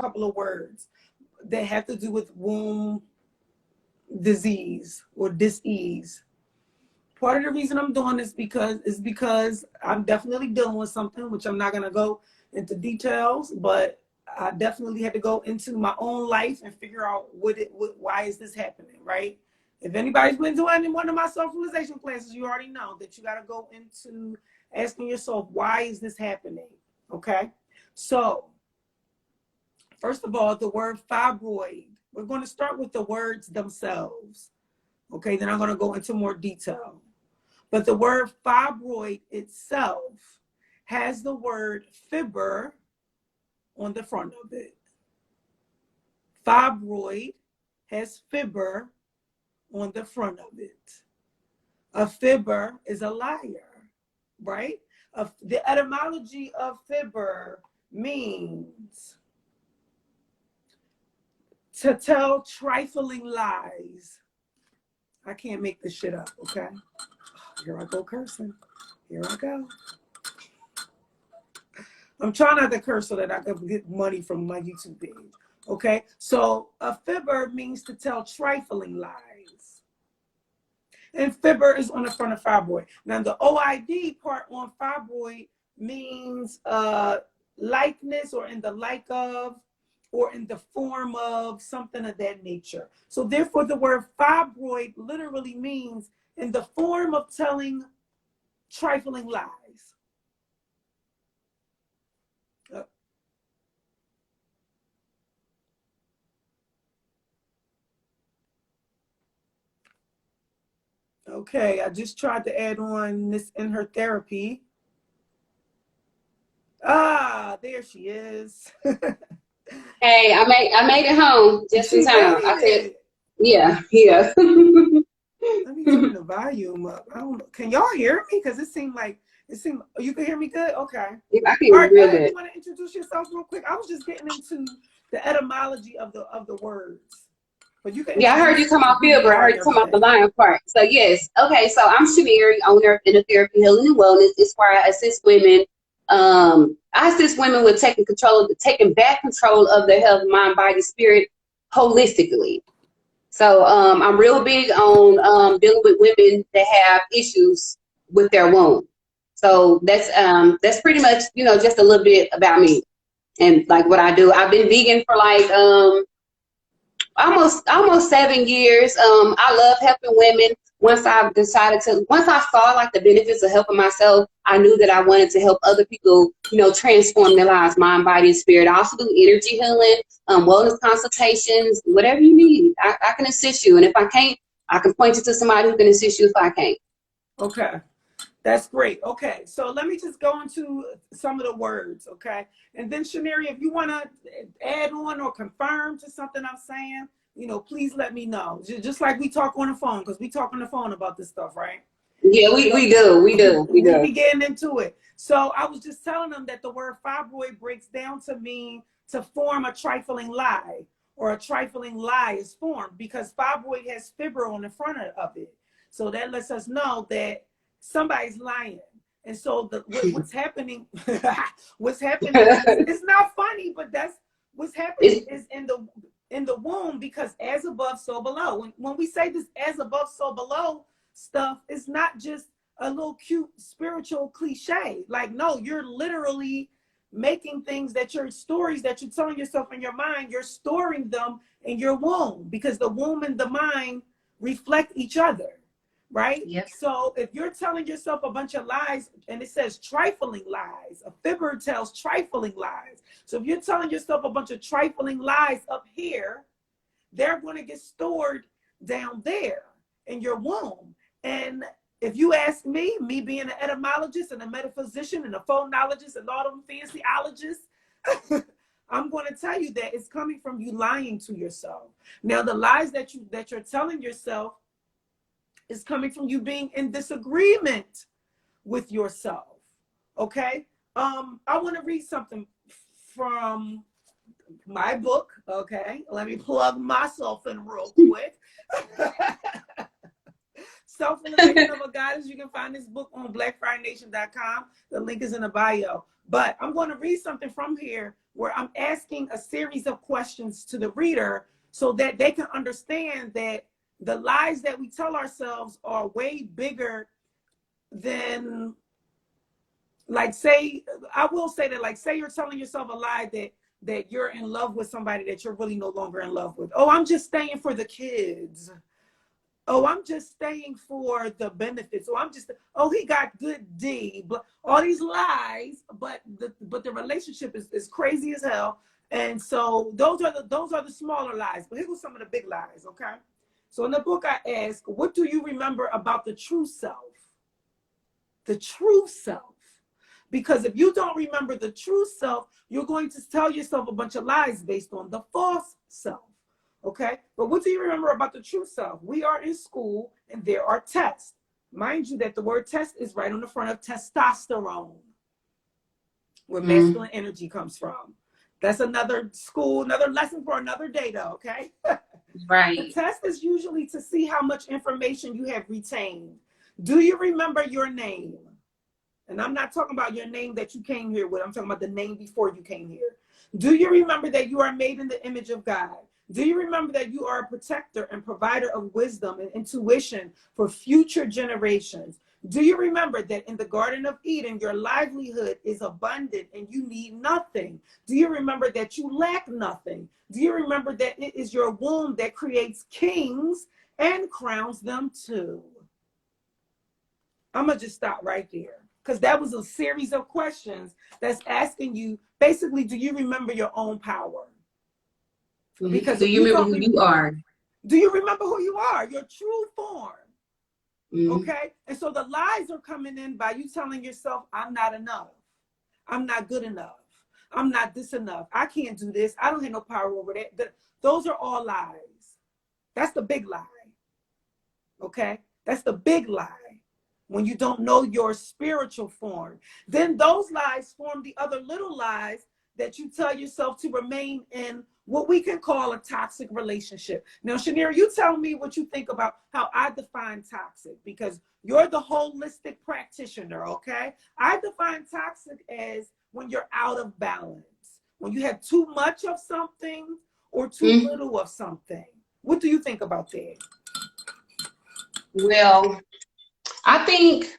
couple of words that have to do with womb disease or dis-ease. Part of the reason I'm doing this because I'm definitely dealing with something, which I'm not going to go into details, but I definitely had to go into my own life and figure out why is this happening, right? If anybody's been doing one of my self-realization classes, you already know that you got to go into asking yourself, why is this happening? Okay. So first of all, the word fibroid, we're going to start with the words themselves. Okay. Then I'm going to go into more detail. But the word fibroid itself has the word fibber on the front of it. Fibroid has fibber on the front of it. A fibber is a liar, right? The etymology of fibber means to tell trifling lies. I can't make this shit up, okay? Here I go cursing. Here I go. I'm trying not to curse so that I can get money from my YouTube page. Okay, so a fibber means to tell trifling lies. And fibber is on the front of fibroid. Now the OID part on fibroid means likeness or in the like of or in the form of something of that nature. So therefore the word fibroid literally means in the form of telling trifling lies. Okay, I just tried to add on this in her therapy. Ah, there she is. Hey, I made it home just in time. I said, yeah. Let me turn the volume up. I don't know. Can y'all hear me? Because it seemed you can hear me good? Okay. I can All right, real good. You want to introduce yourself real quick? I was just getting into the etymology of the words. But you can I heard you talking about fibber. I heard you talking about the lion part. So yes. Okay, so I'm Shaneri, owner of Inner Therapy Healing and Wellness. It's where I assist women. I assist women with taking back control of their health, mind, body, spirit, holistically. So I'm real big on dealing with women that have issues with their womb. So that's pretty much, just a little bit about me and like what I do. I've been vegan for like almost 7 years. I love helping women. Once I saw like the benefits of helping myself, I knew that I wanted to help other people, transform their lives, mind, body, and spirit. I also do energy healing, wellness consultations, whatever you need. I can assist you. And if I can't, I can point you to somebody who can assist you if I can't. Okay. That's great. Okay, so let me just go into some of the words, okay? And then, Shaneri, if you want to add on or confirm to something I'm saying, please let me know. Just like we talk on the phone, because we talk on the phone about this stuff, right? Yeah, we do. We be getting into it. So I was just telling them that the word fibroid breaks down to mean to form a trifling lie, or a trifling lie is formed, because fibroid has fibber on the front of it. So that lets us know that somebody's lying. And so what's happening it's not funny, but that's what's happening is in the womb, because as above so below. When we say this as above so below stuff, it's not just a little cute spiritual cliche. Like, no, you're literally making things stories that you're telling yourself in your mind, you're storing them in your womb, because the womb and the mind reflect each other. Right? Yes. So if you're telling yourself a bunch of lies, and it says trifling lies, a fibber tells trifling lies. So if you're telling yourself a bunch of trifling lies up here, they're going to get stored down there in your womb. And if you ask me being an etymologist and a metaphysician and a phonologist and all them fancy ologists, I'm going to tell you that it's coming from you lying to yourself. Now, the lies that you're telling yourself is coming from you being in disagreement with yourself. Okay. I want to read something from my book. Okay. Let me plug myself in real quick. Self-Realization of a Goddess. You can find this book on blackfirenation.com. The link is in the bio. But I'm going to read something from here where I'm asking a series of questions to the reader so that they can understand that the lies that we tell ourselves are way bigger than, like, say, I will say that, like, say you're telling yourself a lie that you're in love with somebody that you're really no longer in love with. Oh, I'm just staying for the kids. Oh, I'm just staying for the benefits. Oh, he got good D. All these lies, but the relationship is crazy as hell. And so those are the smaller lies. But here was some of the big lies, okay? So in the book I ask, what do you remember about the true self? The true self. Because if you don't remember the true self, you're going to tell yourself a bunch of lies based on the false self. Okay, but what do you remember about the true self? We are in school and there are tests. Mind you that the word test is right on the front of testosterone, where masculine energy comes from. That's another lesson for another day though, okay? Right. The test is usually to see how much information you have retained. Do you remember your name? And I'm not talking about your name that you came here with. I'm talking about the name before you came here. Do you remember that you are made in the image of God? Do you remember that you are a protector and provider of wisdom and intuition for future generations? Do you remember that in the Garden of Eden, your livelihood is abundant and you need nothing? Do you remember that you lack nothing? Do you remember that it is your womb that creates kings and crowns them too? I'm going to just stop right there, because that was a series of questions that's asking you, basically, do you remember your own power? Because do you remember who you are? Do you remember who you are? Your true form. Okay? And so the lies are coming in by you telling yourself, I'm not enough. I'm not good enough. I'm not this enough. I can't do this. I don't have no power over that. Those are all lies. That's the big lie. Okay? That's the big lie. When you don't know your spiritual form, then those lies form the other little lies that you tell yourself to remain in what we can call a toxic relationship. Now, Shanira, you tell me what you think about how I define toxic, because you're the holistic practitioner, okay? I define toxic as when you're out of balance, when you have too much of something or too little of something. What do you think about that? Well, I think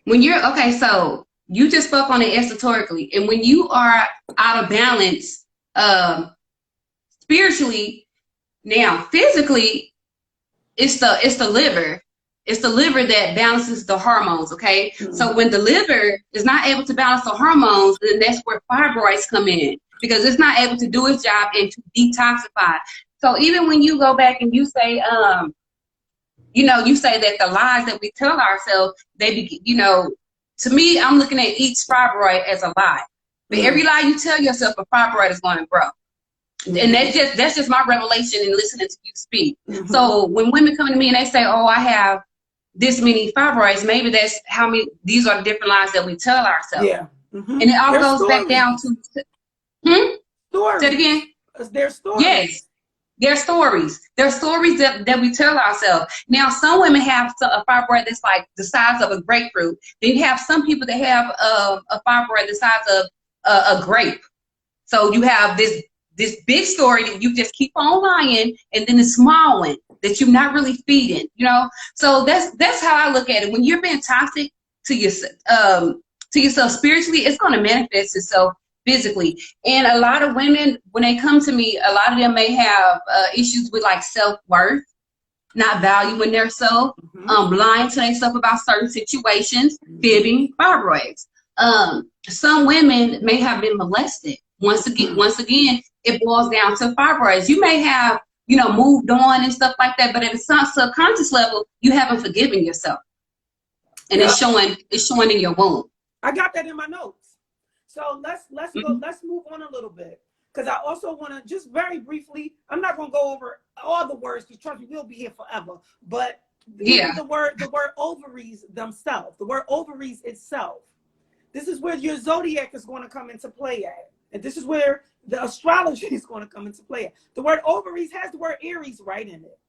when you're, okay, so you just spoke on it esoterically, and when you are out of balance, spiritually, now physically, it's the liver. It's the liver that balances the hormones, okay? So when the liver is not able to balance the hormones, then that's where fibroids come in, because it's not able to do its job and to detoxify. So even when you go back and you say, you say that the lies that we tell ourselves, to me, I'm looking at each fibroid as a lie. But every lie you tell yourself, a fibroid is going to grow. And that's just my revelation in listening to you speak. So when women come to me and they say, oh, I have this many fibroids, maybe that's how many, these are the different lies that we tell ourselves. Yeah. And it all goes back down to, stories. Say it again. Their stories. Yes. Their stories. They're stories that we tell ourselves. Now, some women have a fibroid that's like the size of a grapefruit. Then you have some people that have a fibroid the size of a grape. So you have this big story that you just keep on lying, and then the small one that you're not really feeding, So that's how I look at it. When you're being toxic to yourself spiritually, it's going to manifest itself physically. And a lot of women, when they come to me, a lot of them may have issues with like self-worth, not valuing their self, lying to themselves about certain situations, fibbing, fibroids. Some women may have been molested. Once again, it boils down to fibroids. You may have, moved on and stuff like that, but at a subconscious level, you haven't forgiven yourself. And it's showing in your womb. I got that in my notes. So let's move on a little bit, because I also want to just very briefly, I'm not going to go over all the words, because trust me, we'll be here forever. But the word ovaries themselves, the word ovaries itself, this is where your zodiac is going to come into play at. And this is where the astrology is going to come into play at. The word ovaries has the word Aries right in it.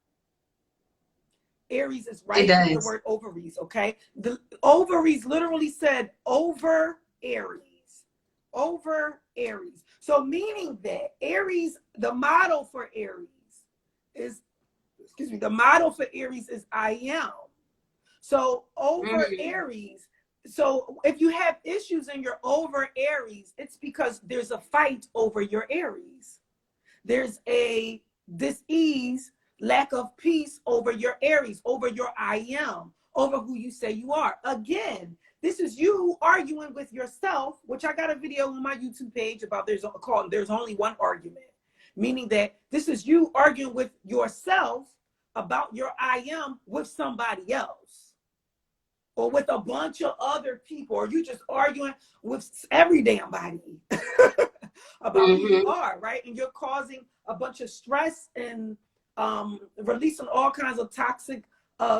Aries is right in the word ovaries, okay? The ovaries literally said over Aries. Over Aries. So meaning that Aries, the model for Aries is, the model for Aries is I am. So over Aries, so if you have issues in your over Aries, it's because there's a fight over your Aries. There's a dis-ease, lack of peace over your Aries, over your I am, over who you say you are. Again, this is you arguing with yourself, which I got a video on my YouTube page about. There's only one argument, meaning that this is you arguing with yourself about your I am with somebody else, or with a bunch of other people, or you just arguing with every damn body about who you are, right? And you're causing a bunch of stress and releasing all kinds of toxic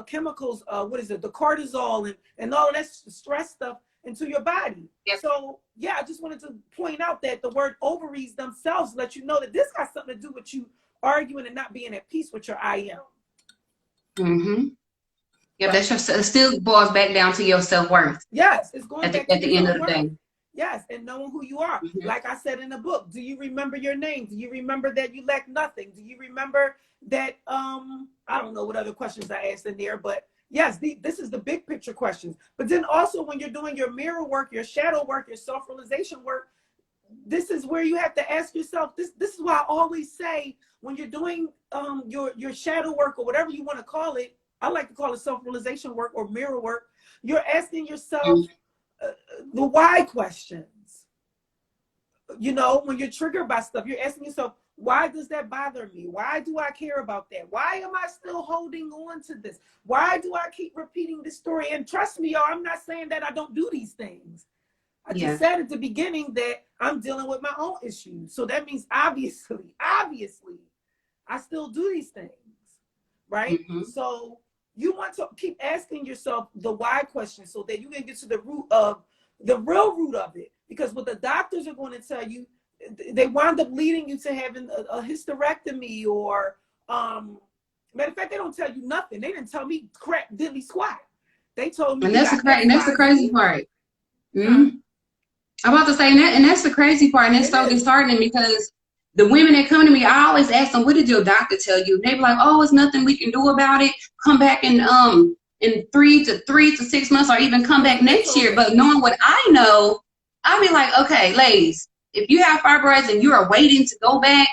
chemicals, the cortisol and all of that stress stuff into your body. Yep. So yeah, I just wanted to point out that the word ovaries themselves let you know that this got something to do with you arguing and not being at peace with your I am. Yeah, right. That still boils back down to your self-worth. Yes, it's going back at the end of the day. Yes, and knowing who you are. Like I said in the book, do you remember your name? Do you remember that you lack nothing? Do you remember that, I don't know what other questions I asked in there, but yes, this is the big picture questions. But then also when you're doing your mirror work, your shadow work, your self-realization work, this is where you have to ask yourself, this is why I always say when you're doing your shadow work or whatever you want to call it, I like to call it self-realization work or mirror work, you're asking yourself the why questions. You know, when you're triggered by stuff, you're asking yourself, why does that bother me? Why do I care about that? Why am I still holding on to this? Why do I keep repeating this story? And trust me, y'all, I'm not saying that I don't do these things. I just said at the beginning that I'm dealing with my own issues. So that means obviously, I still do these things, right? So you want to keep asking yourself the why question so that you can get to the real root of it. Because what the doctors are going to tell you, they wind up leading you to having a hysterectomy or, matter of fact, they don't tell you nothing. They didn't tell me crap diddly squat. They told me. And that's the crazy part. I'm about to say that, and that's the crazy part. And it's so disheartening because the women that come to me, I always ask them, what did your doctor tell you? They be like, oh, it's nothing we can do about it. Come back in 3 to 6 months or even come back next year. But knowing what I know, I'll be like, okay, ladies, if you have fibroids and you are waiting to go back,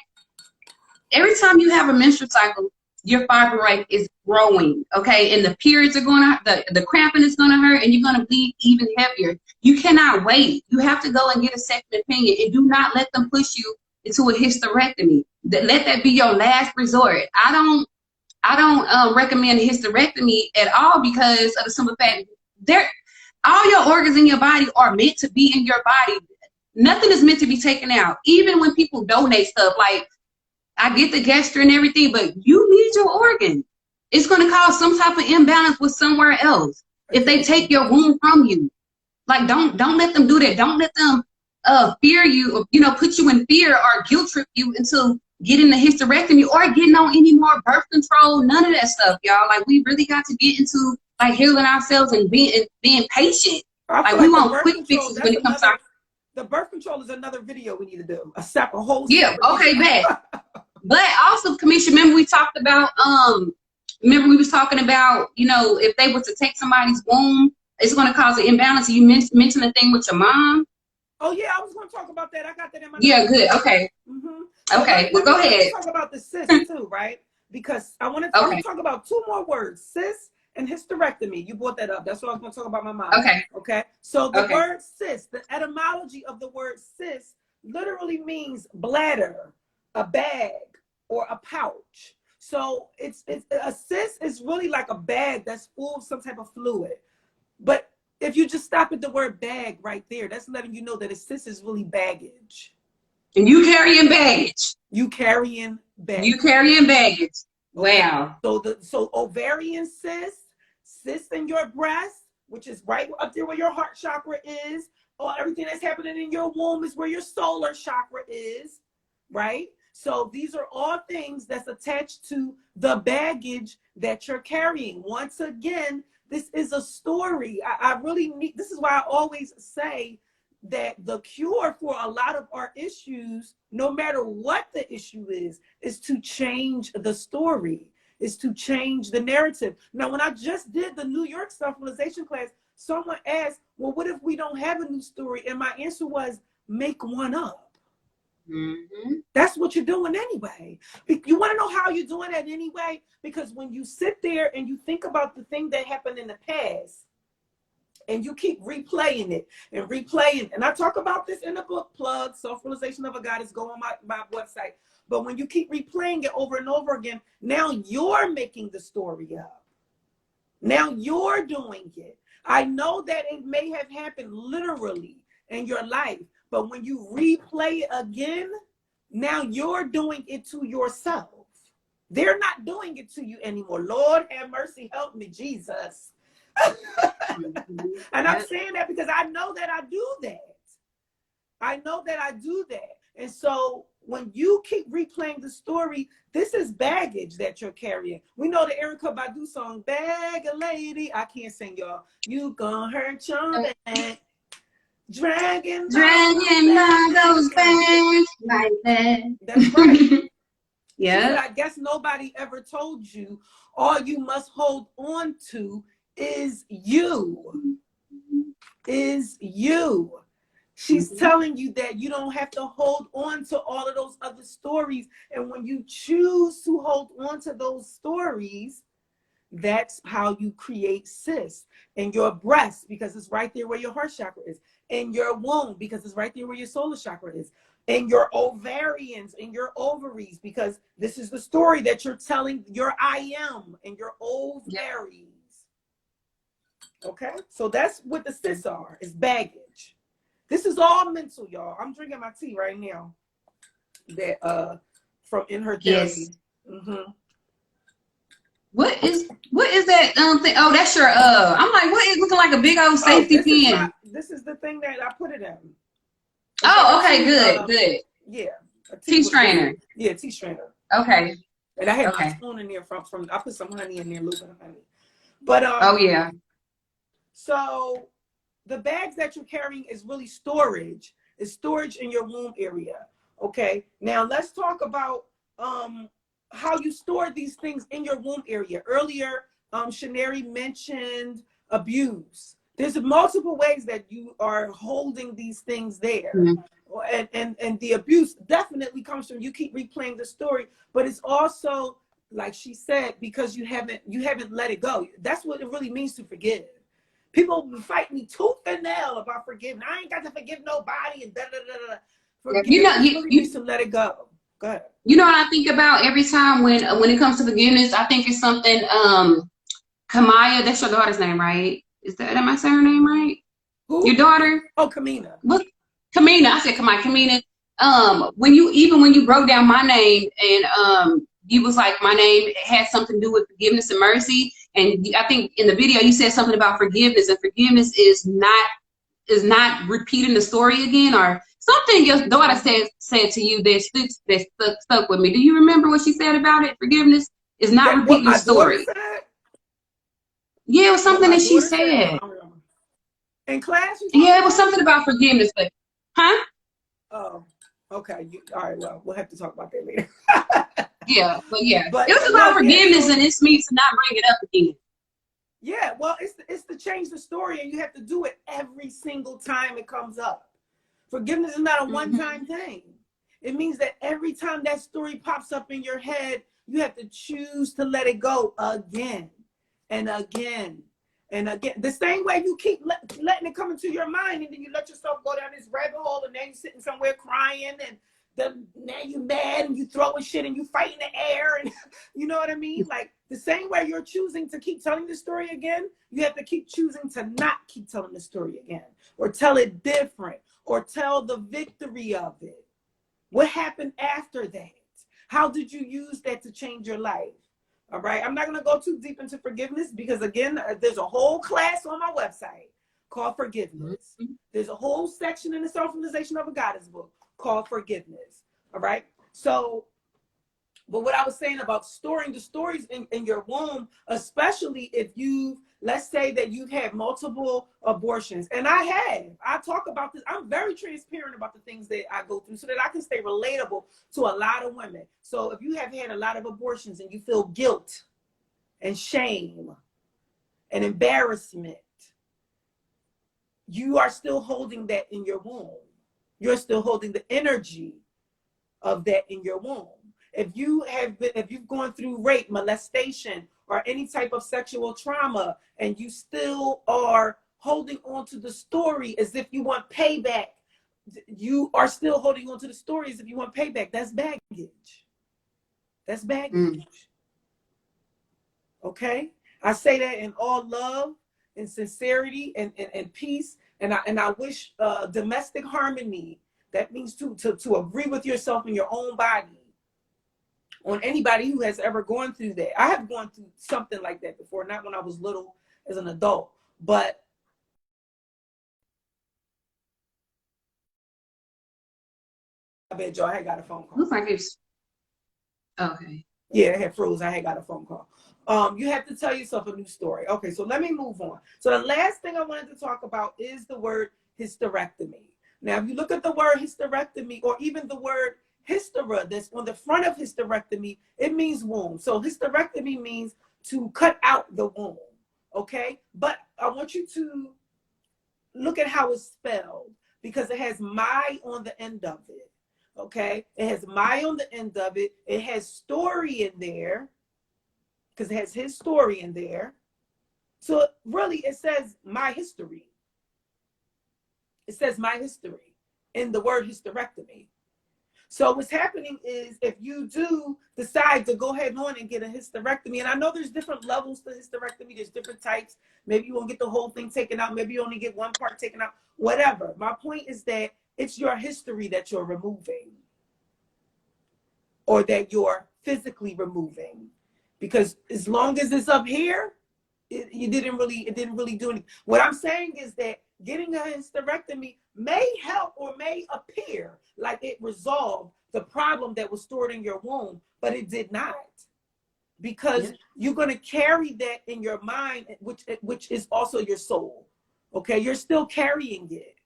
every time you have a menstrual cycle, your fibroid is growing, okay? And the periods are going to, the cramping is going to hurt and you're going to bleed even heavier. You cannot wait. You have to go and get a second opinion and do not let them push you into a hysterectomy. Let that be your last resort. I don't recommend a hysterectomy at all because of the simple fact all your organs in your body are meant to be in your body. Nothing is meant to be taken out. Even when people donate stuff, like I get the gesture and everything, but you need your organ. It's going to cause some type of imbalance with somewhere else if they take your womb from you. Like don't let them do that. Don't let them fear you, or, put you in fear or guilt trip you into getting the hysterectomy or getting on any more birth control. None of that stuff, y'all. Like we really got to get into like healing ourselves and being patient. Like we want quick fixes when it comes to the birth control is another video we need to do. A whole okay, bad. But also, Kamisha, remember we talked about remember we was talking about, if they were to take somebody's womb, it's going to cause an imbalance. You mentioned the thing with your mom. Oh yeah, I was going to talk about that. I got that in my notes. Good. Okay. Okay. Well, go ahead. Talk about the cyst too, right? Because I want to talk about two more words: cyst and hysterectomy. You brought that up. That's what I was going to talk about my mom. Okay. So the word cyst, the etymology of the word cyst, literally means bladder, a bag, or a pouch. So it's a cyst is really like a bag that's full of some type of fluid. But if you just stop at the word bag right there, that's letting you know that a cyst is really baggage. And you carrying baggage. You carrying baggage. You carrying baggage. Wow. So ovarian cyst in your breast, which is right up there where your heart chakra is, or everything that's happening in your womb is where your solar chakra is, right? So these are all things that's attached to the baggage that you're carrying. Once again, this is a story. I really need, this is why I always say that the cure for a lot of our issues, no matter what the issue is to change the story, is to change the narrative. Now, when I just did the New York self-realization class, someone asked, well, what if we don't have a new story? And my answer was, make one up. That's what you're doing anyway. You want to know how you're doing that anyway? Because when you sit there and you think about the thing that happened in the past, and you keep replaying it and replaying, and I talk about this in the book, plug, Self-Realization of a Goddess, go on my website. But when you keep replaying it over and over again, now you're making the story up. Now you're doing it. I know that it may have happened literally in your life, but when you replay it again, now you're doing it to yourself. They're not doing it to you anymore. Lord have mercy, help me, Jesus. And I'm saying that because I know that I do that. I know that I do that. And so when you keep replaying the story, this is baggage that you're carrying. We know the Erykah Badu song, Bag a Lady. I can't sing, y'all. You gonna hurt your back. Dragging on those bags like that. That's right. Yeah. I guess nobody ever told you all you must hold on to is you. Is you. She's telling you that you don't have to hold on to all of those other stories. And when you choose to hold on to those stories, that's how you create cysts in your breast, because it's right there where your heart chakra is, in your womb, because it's right there where your solar chakra is, in your ovarians, in your ovaries, because this is the story that you're telling your I am and your ovaries. Okay, so that's what the cysts are, is baggage. This is all mental, y'all. I'm drinking my tea right now. That from In Her Therapy. Yes. What is that thing? Oh, that's your I'm like, what is looking like a big old safety pin? This is the thing that I put it in. Oh, okay, good. Yeah. Tea strainer. Yeah, tea strainer. Okay. And I had my spoon in there from I put some honey in there, a little bit of honey. But oh yeah. So the bags that you're carrying is really storage. It's storage in your womb area. Okay. Now let's talk about how you store these things in your womb area. Earlier, Shaneri mentioned abuse. There's multiple ways that you are holding these things there. And the abuse definitely comes from you keep replaying the story, but it's also, like she said, because you haven't let it go. That's what it really means to forgive. People fight me tooth and nail about forgiving. I ain't got to forgive nobody and da da da da. Forgiveness really means to let it go. Go ahead. You know what I think about every time when it comes to forgiveness? I think it's something Kamaya, that's your daughter's name, right? Am I saying her name right? Who? Your daughter? Oh, Kamina. What? Kamina. I said Kamaya. Kamina. When you broke down my name and you was like, my name had something to do with forgiveness and mercy, and I think in the video you said something about forgiveness, and forgiveness is not repeating the story again, or something your daughter said to you that stuck with me. Do you remember what she said about it? Forgiveness is not repeating the story. Yeah, it was something that she said. In class? Yeah, it was something about forgiveness, but Oh, okay. All right, well, we'll have to talk about that later. But it was about forgiveness, and it's me to not bring it up again. Yeah, well, it's to change the story, and you have to do it every single time it comes up. Forgiveness is not a one-time thing. It means that every time that story pops up in your head, you have to choose to let it go again and again and again. The same way you keep letting it come into your mind, and then you let yourself go down this rabbit hole, and then you're sitting somewhere crying, and now you're mad, and you throwing shit, and you fight in the air, and you know what I mean? Like, the same way you're choosing to keep telling the story again, you have to keep choosing to not keep telling the story again, or tell it different, or tell the victory of it. What happened after that? How did you use that to change your life? All right. I'm not going to go too deep into forgiveness because, again, there's a whole class on my website called Forgiveness. There's a whole section in the Self-Realization of a Goddess book called Forgiveness. All right. So But what I was saying about storing the stories in your womb, especially if you've, let's say that you've had multiple abortions, and I talk about this. I'm very transparent about the things that I go through so that I can stay relatable to a lot of women. So if you have had a lot of abortions and you feel guilt and shame and embarrassment, you are still holding that in your womb. You're still holding the energy of that in your womb. If you've gone through rape, molestation, or any type of sexual trauma, and you still are holding on to the story as if you want payback, you are still holding on to the story as if you want payback. That's baggage. That's baggage. Okay? I say that in all love and sincerity and peace. And I wish domestic harmony. That means to agree with yourself in your own body, on anybody who has ever gone through that. I have gone through something like that before, not when I was little as an adult, but I bet y'all had got a phone call. Looks like it's okay. Yeah, it had froze. I had got a phone call. You have to tell yourself a new story. Okay, so let me move on. So the last thing I wanted to talk about is the word hysterectomy. Now, if you look at the word hysterectomy, or even the word hystera that's on the front of hysterectomy, it means womb. So hysterectomy means to cut out the womb, okay? But I want you to look at how it's spelled, because it has my on the end of it, okay? It has my on the end of it. It has story in there, because it has his story in there. So really, it says my history. It says my history in the word hysterectomy. So what's happening is, if you do decide to go ahead on and get a hysterectomy, and I know there's different levels to hysterectomy, there's different types. Maybe you won't get the whole thing taken out. Maybe you only get one part taken out, whatever. My point is that it's your history that you're removing, or that you're physically removing. Because as long as it's up here, it didn't really do anything. What I'm saying is that getting a hysterectomy may help, or may appear like it resolved the problem that was stored in your womb, but it did not. Because you're going to carry that in your mind, which is also your soul. Okay, you're still carrying it.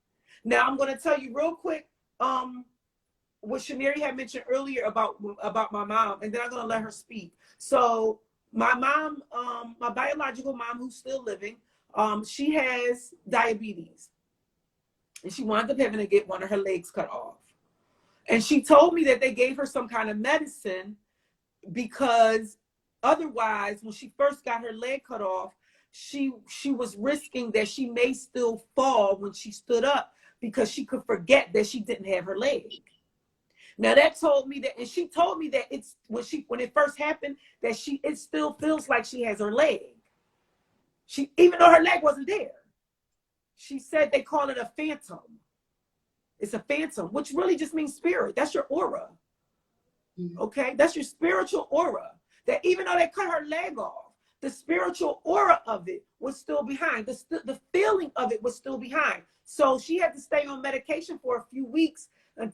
Now I'm going to tell you real quick what Shaneri had mentioned earlier about my mom, and then I'm going to let her speak. So my mom, my biological mom, who's still living, she has diabetes, and she wound up having to get one of her legs cut off. And she told me that they gave her some kind of medicine, because otherwise, when she first got her leg cut off, she was risking that she may still fall when she stood up, because she could forget that she didn't have her leg. Now that told me that, and she told me that it's when it first happened, that it still feels like she has her leg. Even though her leg wasn't there. She said they call it a phantom. It's a phantom, which really just means spirit. That's your aura. Okay, that's your spiritual aura. That even though they cut her leg off, the spiritual aura of it was still behind. The feeling of it was still behind. So she had to stay on medication for a few weeks. And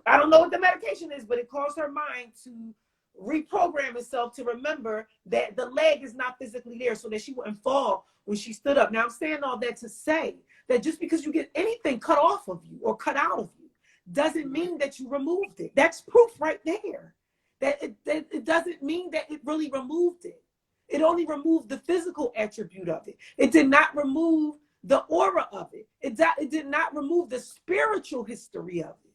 I don't know what the medication is, but it caused her mind to reprogram itself to remember that the leg is not physically there, so that she wouldn't fall when she stood up. Now I'm saying all that to say that just because you get anything cut off of you or cut out of you doesn't mean that you removed it. That's proof right there. That it doesn't mean that it really removed it. It only removed the physical attribute of it. It did not remove the aura of it. It did not remove the spiritual history of it.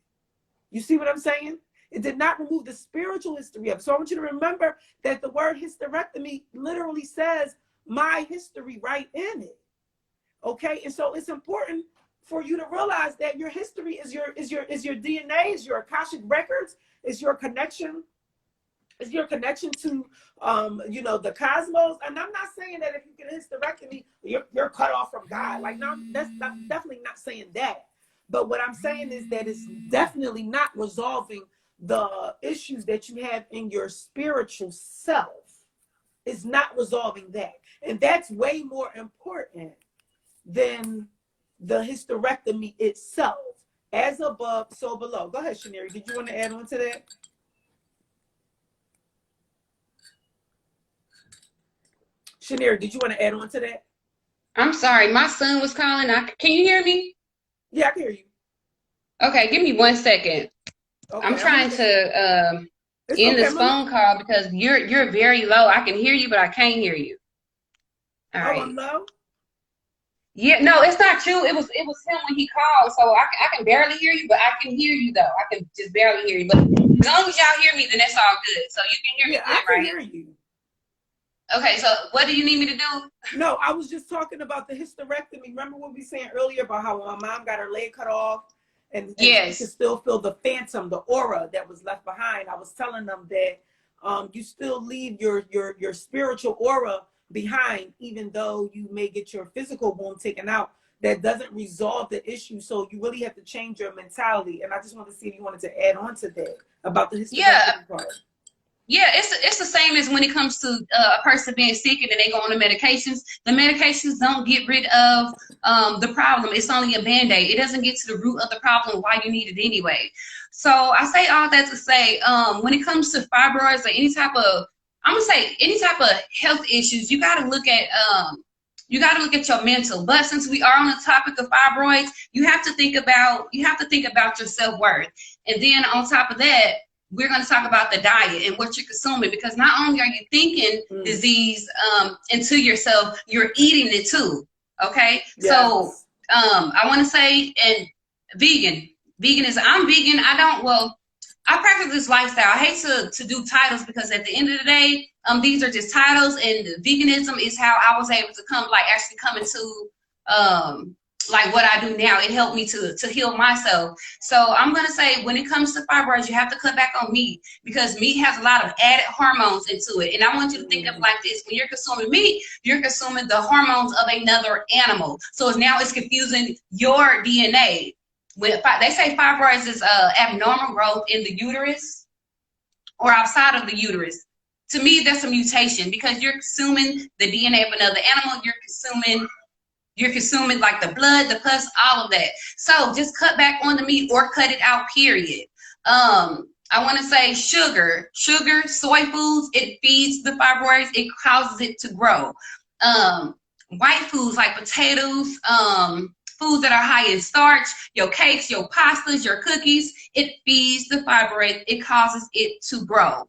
You see what I'm saying? It did not remove the spiritual history of it. So I want you to remember that the word hysterectomy literally says my history right in it. Okay? And so it's important for you to realize that your history is your DNA, is your Akashic records, is your connection. It's your connection to, the cosmos. And I'm not saying that if you get a hysterectomy, you're cut off from God. Like, no, that's definitely not saying that. But what I'm saying is that it's definitely not resolving the issues that you have in your spiritual self. It's not resolving that. And that's way more important than the hysterectomy itself. As above, so below. Go ahead, Shaneri. Did you want to add on to that? Shanira, did you want to add on to that? I'm sorry, my son was calling. Can you hear me? Yeah, I can hear you. Okay, give me 1 second. Okay, I'm trying to end this phone call because you're very low. I can hear you, but I can't hear you. All right. I'm low? Yeah, no, it's not you. It was him when he called. So I can barely hear you, but I can hear you though. I can just barely hear you. But as long as y'all hear me, then that's all good. So you can hear me good, I can right? hear you. Okay, so what do you need me to do? No, I was just talking about the hysterectomy. Remember what we were saying earlier about how my mom got her leg cut off and Yes. you could still feel the phantom, the aura that was left behind. I was telling them that you still leave your spiritual aura behind, even though you may get your physical womb taken out. That doesn't resolve the issue. So you really have to change your mentality. And I just wanted to see if you wanted to add on to that about the hysterectomy part. Yeah, it's the same as when it comes to a person being sick and then they go on the medications. The medications don't get rid of the problem. It's only a Band-Aid. It doesn't get to the root of the problem why you need it anyway. So I say all that to say, when it comes to fibroids or any type of health issues, you got to look at your mental. But since we are on the topic of fibroids, you have to think about your self-worth. And then on top of that, we're going to talk about the diet and what you're consuming, because not only are you thinking disease into yourself, you're eating it too. Okay. Yes. So I want to say, and veganism, I'm vegan. I practice this lifestyle. I hate to do titles because at the end of the day, these are just titles, and veganism is how I was able to come into like what I do now. It helped me to heal myself. So I'm going to say, when it comes to fibroids, you have to cut back on meat, because meat has a lot of added hormones into it. And I want you to think of it like this: when you're consuming meat, you're consuming the hormones of another animal. So it's confusing your DNA. When they say fibroids is abnormal growth in the uterus or outside of the uterus, to me, that's a mutation, because you're consuming the DNA of another animal. You're consuming like the blood, the pus, all of that. So just cut back on the meat or cut it out, period. I want to say sugar, soy foods, it feeds the fibroids. It causes it to grow. White foods like potatoes, foods that are high in starch, your cakes, your pastas, your cookies, it feeds the fibroid. It causes it to grow.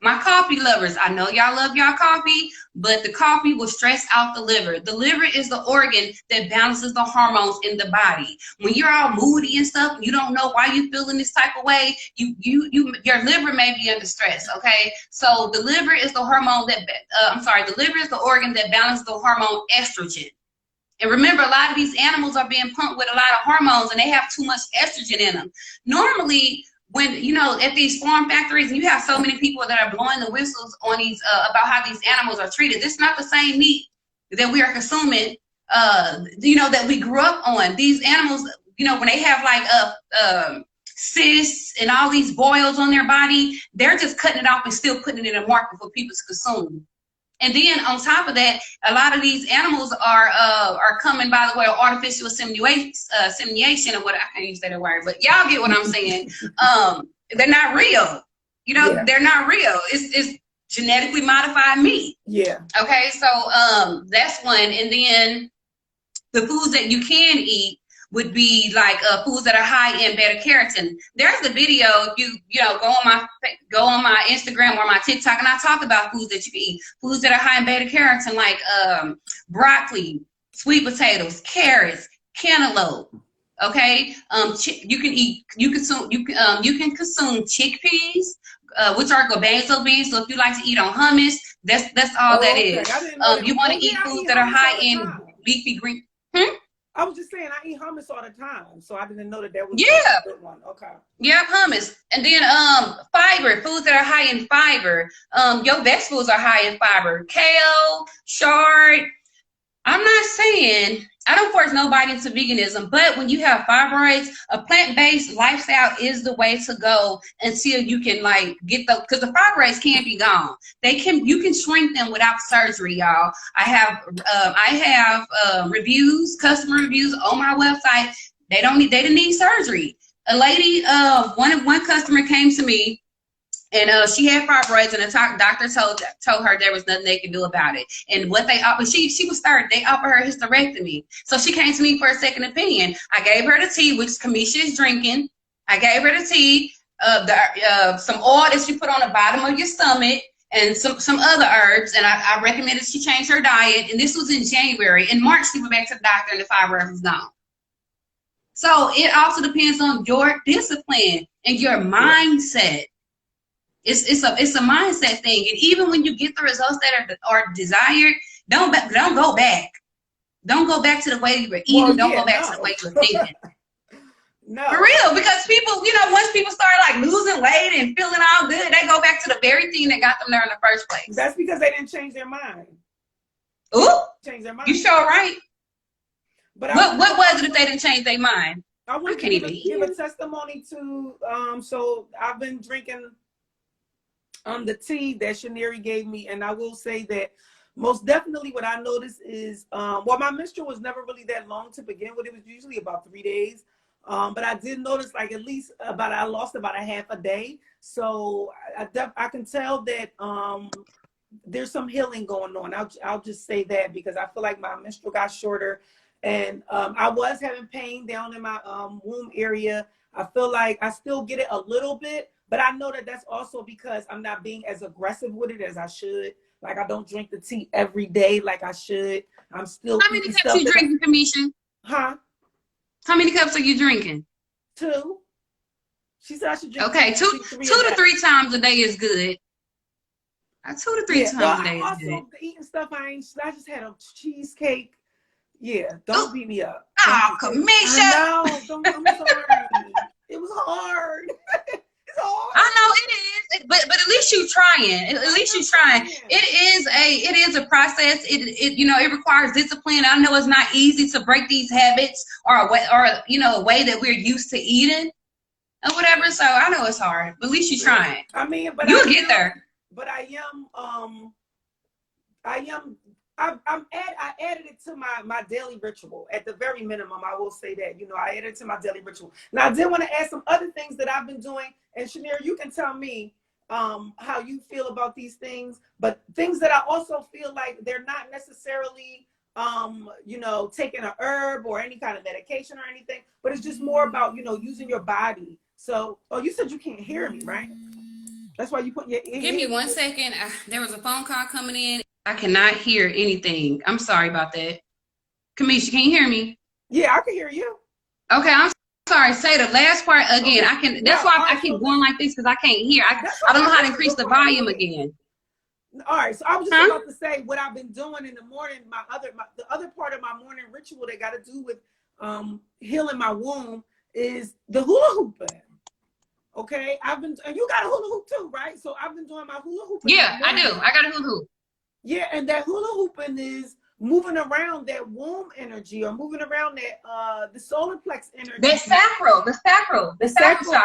My coffee lovers, I know y'all love y'all coffee, but the coffee will stress out the liver. The liver is the organ that balances the hormones in the body. When you're all moody and stuff, you don't know why you're feeling this type of way, your liver may be under stress, okay? So the liver is the hormone the liver is the organ that balances the hormone estrogen. And remember, a lot of these animals are being pumped with a lot of hormones, and they have too much estrogen in them. Normally, when, at these farm factories, and you have so many people that are blowing the whistles on these, about how these animals are treated, this is not the same meat that we are consuming, that we grew up on. These animals, when they have like cysts and all these boils on their body, they're just cutting it off and still putting it in a market for people to consume. And then on top of that, a lot of these animals are coming by the way of artificial insemination, or what, I can't even say that word, but y'all get what I'm saying. They're not real. They're not real. It's genetically modified meat. Yeah. Okay, so that's one. And then the foods that you can eat would be like foods that are high in beta carotene. There's a video, if you go on my Instagram or my TikTok, and I talk about foods that you can eat. Foods that are high in beta carotene, like broccoli, sweet potatoes, carrots, cantaloupe. Okay, you can consume chickpeas, which are garbanzo beans. So if you like to eat on hummus, that's all that is. You want to eat foods that are high in leafy green. I was just saying, I eat hummus all the time, so I didn't know that was a good one. Okay. Yeah, hummus. And then fiber, foods that are high in fiber. Your vegetables are high in fiber. Kale, chard. I'm not saying, I don't force nobody into veganism, but when you have fibroids, a plant-based lifestyle is the way to go until you can get because the fibroids can't be gone. You can shrink them without surgery, y'all. I have reviews, customer reviews on my website. They didn't need surgery. A lady, one customer came to me, And she had fibroids, and the doctor told her there was nothing they could do about it. And what they offered, she was third. They offered her hysterectomy. So she came to me for a second opinion. I gave her the tea, which Kamisha is drinking. I gave her the tea, some oil that you put on the bottom of your stomach, and some other herbs. And I recommended she change her diet. And this was in January. In March, she went back to the doctor, and the fibroids was gone. So it also depends on your discipline and your mindset. It's a mindset thing, and even when you get the results that are desired, don't go back. Don't go back to the way you were eating. Well, don't go back to the way you were thinking. No, for real, because people, once people start like losing weight and feeling all good, they go back to the very thing that got them there in the first place. That's because they didn't change their mind. Ooh, change their mind. You sure right? But what was it if they didn't change their mind? I want to give a testimony to. So I've been drinking the tea that Shaneri gave me, and I will say that most definitely what I noticed is, well, my menstrual was never really that long to begin with. It was usually about 3 days. But I did notice like at least I lost about a half a day. So I can tell that there's some healing going on. I'll just say that because I feel like my menstrual got shorter, and I was having pain down in my womb area. I feel like I still get it a little bit, but I know that that's also because I'm not being as aggressive with it as I should. Like I don't drink the tea every day like I should. I'm still. How many cups you drinking, Kamisha? Huh? How many cups are you drinking? 2. She said I should drink. Okay, two to 3 times a day is good. 2 to 3 times a day is good. Eating stuff I just had a cheesecake. Yeah, don't beat me up. Oh, Kamisha. No, I'm sorry. It was hard. It's hard. I know it is, but at least you trying. At least you trying. It is a process. It requires discipline. I know it's not easy to break these habits or a way that we're used to eating or whatever. So I know it's hard, but at least you're trying. I mean, but you'll get there. But I added it to my daily ritual at the very minimum. I will say that, I added it to my daily ritual. Now I did want to add some other things that I've been doing, and Shanir, you can tell me how you feel about these things, but things that I also feel like they're not necessarily taking a herb or any kind of medication or anything, but it's just more about using your body. So you said you can't hear me, right? That's why you put your ear. Give me 1 second. There was a phone call coming in. I cannot hear anything. I'm sorry about that. Kamisha, can you hear me? Yeah, I can hear you. Okay, I'm sorry. Say the last part again. Okay. That's why I keep going like this, because I can't hear. I don't know how to increase the volume again. All right, so I was just about to say what I've been doing in the morning. The other part of my morning ritual that got to do with healing my womb is the hula hooping. Okay, and you got a hula hoop too, right? So I've been doing my hula hooping. Yeah, I do. I got a hula hoop. Yeah, and that hula hooping is moving around that womb energy, or moving around that the solar plex energy. The sacral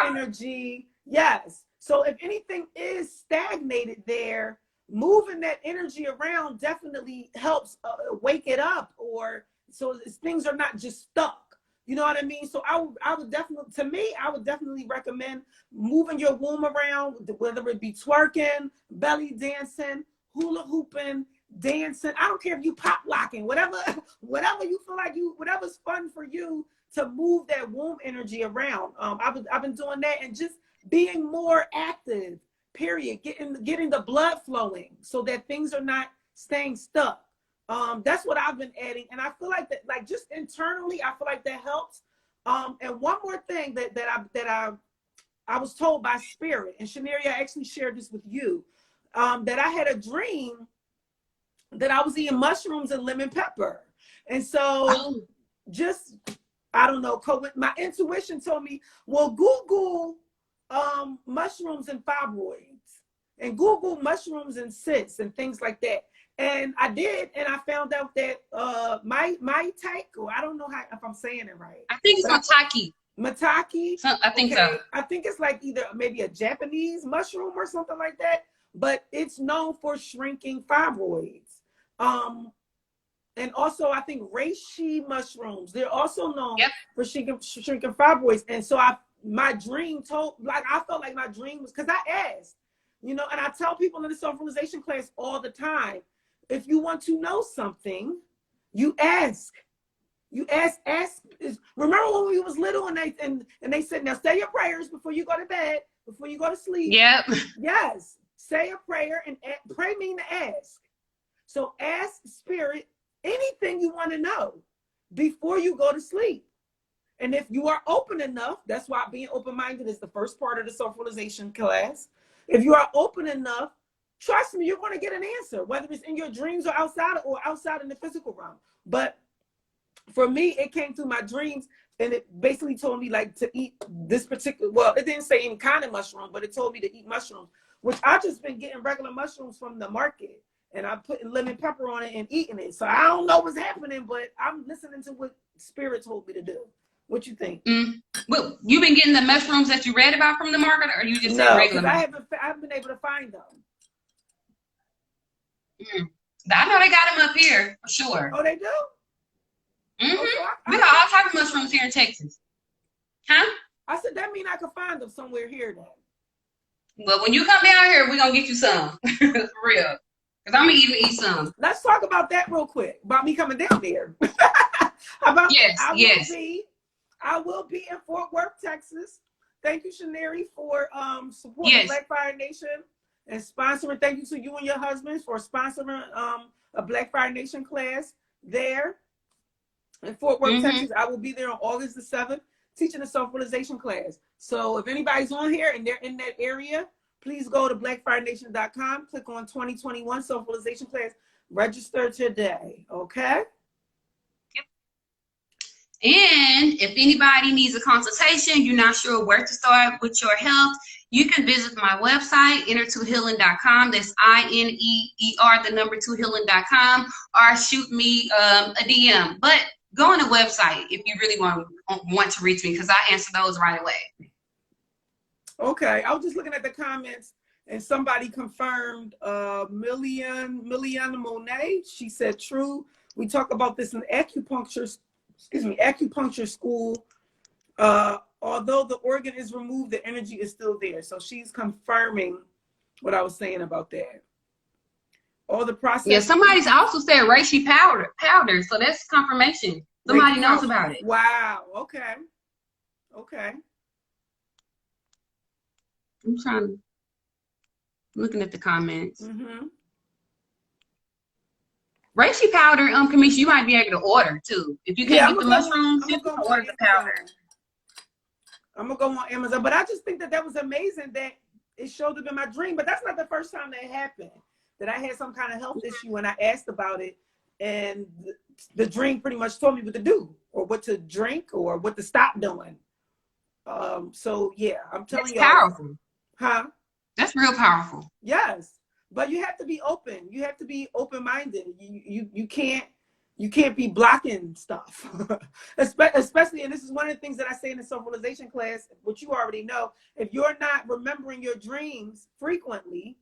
energy. Yes. So if anything is stagnated there, moving that energy around definitely helps wake it up, or so things are not just stuck. You know what I mean? So I would definitely recommend moving your womb around, whether it be twerking, belly dancing, hula hooping, dancing. I don't care if you pop locking, whatever you feel like whatever's fun for you to move that womb energy around. I've been doing that, and just being more active, period. Getting the blood flowing so that things are not staying stuck. That's what I've been adding, and I feel like that, like just internally, I feel like that helps. And one more thing that I was told by spirit, and Shaneria, I actually shared this with you, that I had a dream that I was eating mushrooms and lemon pepper, and so just I don't know, my intuition told me, well, Google mushrooms and fibroids, and Google mushrooms and cysts and things like that. And I did, and I found out that my taiko, I don't know if I'm saying it right. I think it's mataki. Mataki. I think so. I think it's like either maybe a Japanese mushroom or something like that, but it's known for shrinking fibroids. And also I think reishi mushrooms, they're also known for shrinking fibroids. And so my dream I felt like my dream was, because I asked, You know, and I tell people in the self-realization class all the time, if you want to know something, you ask. You ask. Remember when we was little and they said, now say your prayers before you go to bed, before you go to sleep. Yep. Yes. Say a prayer, and pray mean to ask. So ask spirit anything you want to know before you go to sleep. And if you are open enough, that's why being open-minded is the first part of the self-realization class. If you are open enough, trust me, you're going to get an answer, whether it's in your dreams or outside in the physical realm. But for me, it came through my dreams, and it basically told me like to eat this particular, well, it didn't say any kind of mushroom, but it told me to eat mushrooms, which I just been getting regular mushrooms from the market, and I'm putting lemon pepper on it and eating it. So I don't know what's happening, but I'm listening to what spirit told me to do. What you think? Well, you been getting the mushrooms that you read about from the market, or you just regular? No, I haven't been able to find them. I know they got them up here for sure. Oh, they do? We got all types of mushrooms here in Texas. Huh? I said that mean I could find them somewhere here then. Well, when you come down here, we're gonna get you some. For real. Because I'm gonna even eat some. Let's talk about that real quick. About me coming down there. How about I will be in Fort Worth, Texas. Thank you, Shaneri, for supporting BlaQ Fire Nation and sponsoring. Thank you to you and your husbands for sponsoring a BlaQ Fire Nation class there in Fort Worth, Texas. I will be there on August the 7th teaching a self-realization class. So if anybody's on here and they're in that area, please go to blackfirenation.com, click on 2021 self-realization class, register today, okay? And if anybody needs a consultation, you're not sure where to start with your health, you can visit my website, inner2healing.com. That's INEER2healing.com, or shoot me a DM. But go on the website if you really want to reach me, because I answer those right away. Okay, I was just looking at the comments, and somebody confirmed Milliana Monet. She said, true. We talk about this in acupuncture school. Although the organ is removed, the energy is still there. So she's confirming what I was saying about that. All the process. Yeah, somebody's also said reishi powder. So that's confirmation. Somebody knows about it. Wow. Okay. Okay. I'm looking at the comments. Reishi powder, Kamisha, you might be able to order too. If you can't get the mushrooms, you can order the powder. I'm gonna go on Amazon, but I just think that was amazing that it showed up in my dream. But that's not the first time that happened. That I had some kind of health issue and I asked about it, and the dream pretty much told me what to do, or what to drink, or what to stop doing. So yeah, I'm telling you. Powerful. Huh? That's real powerful. Yes. But you have to be open. You have to be open-minded. You can't be blocking stuff. Especially, and this is one of the things that I say in the self-realization class, which you already know, if you're not remembering your dreams frequently,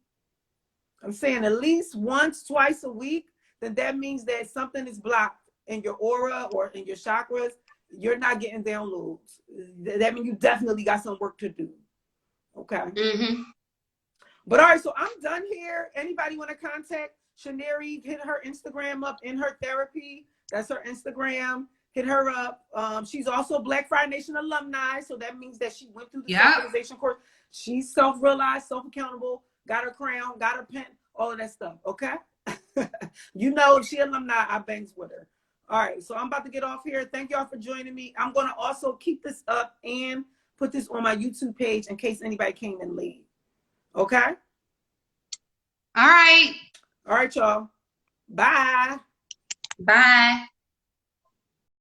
I'm saying at least once, twice a week, then that means that something is blocked in your aura or in your chakras. You're not getting downloads. That means you definitely got some work to do. Okay. But all right, so I'm done here. Anybody want to contact Shaneri, hit her Instagram up, in her therapy. That's her Instagram. Hit her up. She's also BlaQ Fire Nation alumni, so that means that she went through the self-realization course. She's self-realized, self-accountable, got her crown, got her pen, all of that stuff, okay? You know, if she alumni, I bangs with her. All right, so I'm about to get off here. Thank y'all for joining me. I'm going to also keep this up and put this on my YouTube page in case anybody came in late. Okay? All right. All right, y'all. Bye. Bye.